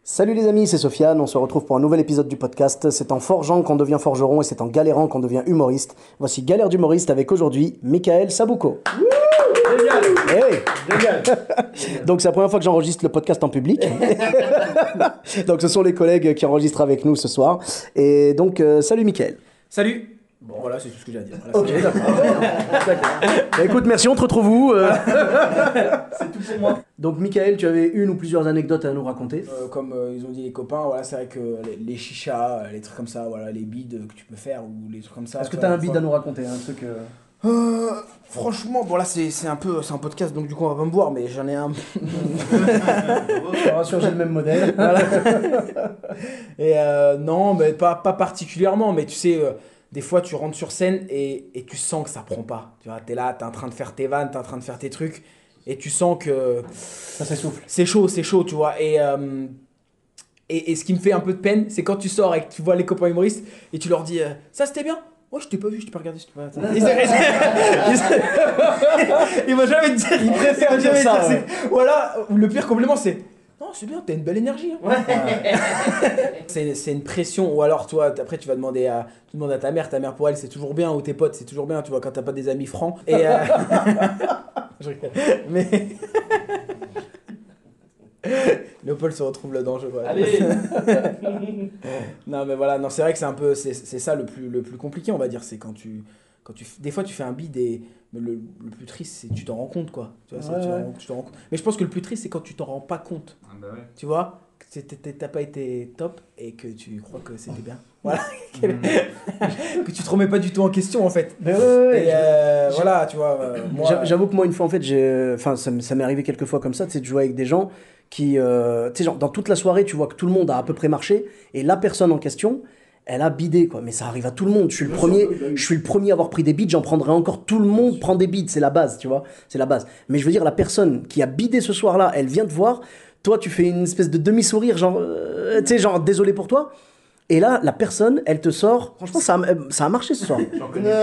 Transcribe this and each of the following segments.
Salut les amis, c'est Sofiane, on se retrouve pour un nouvel épisode du podcast. C'est en forgeant qu'on devient forgeron et c'est en galérant qu'on devient humoriste. Voici Galère d'humoriste avec aujourd'hui Michael Sabouko. Génial. Eh oui. Génial. Donc c'est la première fois que j'enregistre le podcast en public. Donc ce sont les collègues qui enregistrent avec nous ce soir. Et donc salut Michael. Salut. Bon voilà, c'est tout ce que j'ai à dire. Voilà, Ok, d'accord. Bah, écoute, merci, on te retrouve où c'est tout pour moi. Donc Michael, tu avais une ou plusieurs anecdotes à nous raconter. Comme ils ont dit les copains, voilà, c'est vrai que les chichas, les trucs comme ça, voilà, les bides que tu peux faire ou les trucs comme ça. Est-ce que tu as un bide à nous raconter, un truc Franchement, bon là c'est un podcast donc du coup on va pas me voir mais j'en ai un. Rassure, j'ai le même modèle. Voilà. Et non, mais pas particulièrement, mais tu sais, des fois tu rentres sur scène et tu sens que ça prend pas. Tu vois, t'es là, t'es en train de faire tes vannes, t'es en train de faire tes trucs et tu sens que Ça s'essouffle. c'est chaud, tu vois. Et ce qui me fait un peu de peine, c'est quand tu sors et que tu vois les copains humoristes et tu leur dis ça c'était bien. Moi je t'ai pas vu, je t'ai pas regardé, je t'ai pas... Il va jamais te dire. Il préfère dire ça, ouais. Voilà, le pire compliment c'est non, c'est bien, t'as une belle énergie. Hein. Ouais. C'est une pression. Ou alors, toi, après, tu demandes à ta mère pour elle, c'est toujours bien. Ou tes potes, c'est toujours bien, tu vois, quand t'as pas des amis francs. Et. Je rigole. Mais. Léopold se retrouve là-dedans, je vois. Allez. Non, mais voilà, non, c'est vrai que c'est un peu. C'est ça le plus compliqué, on va dire. C'est quand tu. Des fois, tu fais un bid et. Mais le plus triste, c'est que tu t'en rends compte, quoi. Tu vois, tu t'en rends compte. Mais je pense que le plus triste, c'est quand tu t'en rends pas compte. Ah bah ouais. Tu vois, que t'as pas été top et que tu crois que c'était bien. Voilà. Que tu te remets pas du tout en question, en fait. Mais ouais, voilà, tu vois. J'avoue que moi, une fois, en fait, ça m'est arrivé quelques fois comme ça, tu sais, de jouer avec des gens qui, tu sais, genre, dans toute la soirée, tu vois que tout le monde a à peu près marché et la personne en question, elle a bidé, quoi. Mais ça arrive à tout le monde. Je suis le premier à avoir pris des bides, j'en prendrai encore. Tout le monde prend des bides, c'est la base, tu vois. C'est la base. Mais je veux dire, la personne qui a bidé ce soir-là, elle vient te voir. Toi, tu fais une espèce de demi-sourire, genre, tu sais, genre, désolé pour toi. Et là, la personne, elle te sort. Franchement, ça a marché ce soir.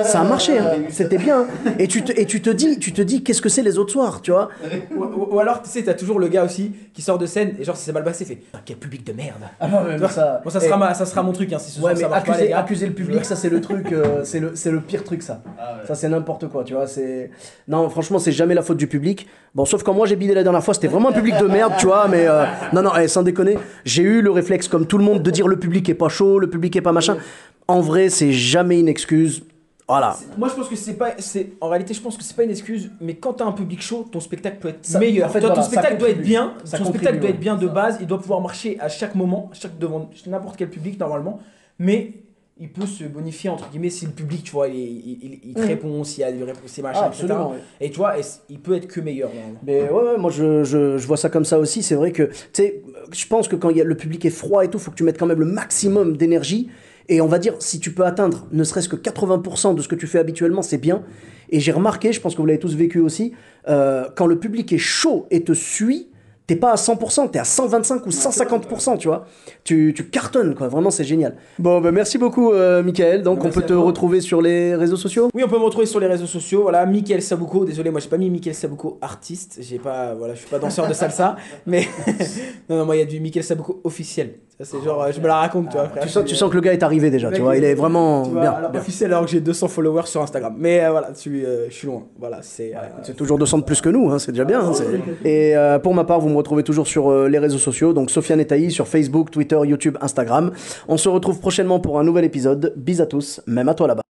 Ça a marché, hein. C'était bien. Et tu te dis, qu'est-ce que c'est les autres soirs, tu vois. Ou alors, tu sais, t'as toujours le gars aussi qui sort de scène et genre, si c'est mal passé, fait quel public de merde. Ah non, mais ça. Bon, ça sera mon truc, hein, si ce soir mais ça marche pas, les gars. accuser le public, ça c'est le truc, c'est le pire truc, ça. Ah ouais. Ça c'est n'importe quoi, tu vois. Non, franchement, c'est jamais la faute du public. Bon, sauf quand moi j'ai bidé la dernière fois, c'était vraiment un public de merde, tu vois. Mais non, sans déconner, j'ai eu le réflexe comme tout le monde de dire le public est pas chaud, le public est pas machin. En vrai, c'est jamais une excuse. Voilà. Moi je pense que en réalité je pense que c'est pas une excuse, mais quand t'as un public chaud, ton spectacle peut être meilleur. En fait, ton spectacle doit être bien, de base, il doit pouvoir marcher à chaque moment, devant n'importe quel public normalement, mais il peut se bonifier entre guillemets si le public, tu vois, il te répond, s'il y a du réponse, machin, etc. Ouais. Et tu vois, il peut être que meilleur. Mais ouais, moi je vois ça comme ça aussi. C'est vrai que, tu sais, je pense que quand le public est froid et tout, faut que tu mettes quand même le maximum d'énergie. Et on va dire, si tu peux atteindre ne serait-ce que 80% de ce que tu fais habituellement, c'est bien. Et j'ai remarqué, je pense que vous l'avez tous vécu aussi, quand le public est chaud et te suit, t'es pas à 100%, t'es à 125 ou 150%, tu vois. Tu cartonnes, quoi. Vraiment, c'est génial. Bon, merci beaucoup, Michael. Donc, on peut te retrouver sur les réseaux sociaux ? Oui, on peut me retrouver sur les réseaux sociaux. Voilà, Michael Sabouko. Désolé, moi, j'ai pas mis Michael Sabouko artiste. Je suis pas danseur de salsa. Mais non, moi, il y a du Michael Sabouko officiel. Ça, c'est genre, je me la raconte, tu vois. Frère. Tu sens que le gars est arrivé déjà, tu vois. Il est vraiment bien. Alors, officiel, alors que j'ai 200 followers sur Instagram. Mais voilà, je suis loin. Voilà, c'est toujours 200 de plus que nous, hein, c'est déjà bien. Hein, et pour ma part, vous me retrouvez toujours sur les réseaux sociaux, donc Sofiane et Taï sur Facebook, Twitter, YouTube, Instagram. On se retrouve prochainement pour un nouvel épisode. Bis à tous, même à toi là-bas.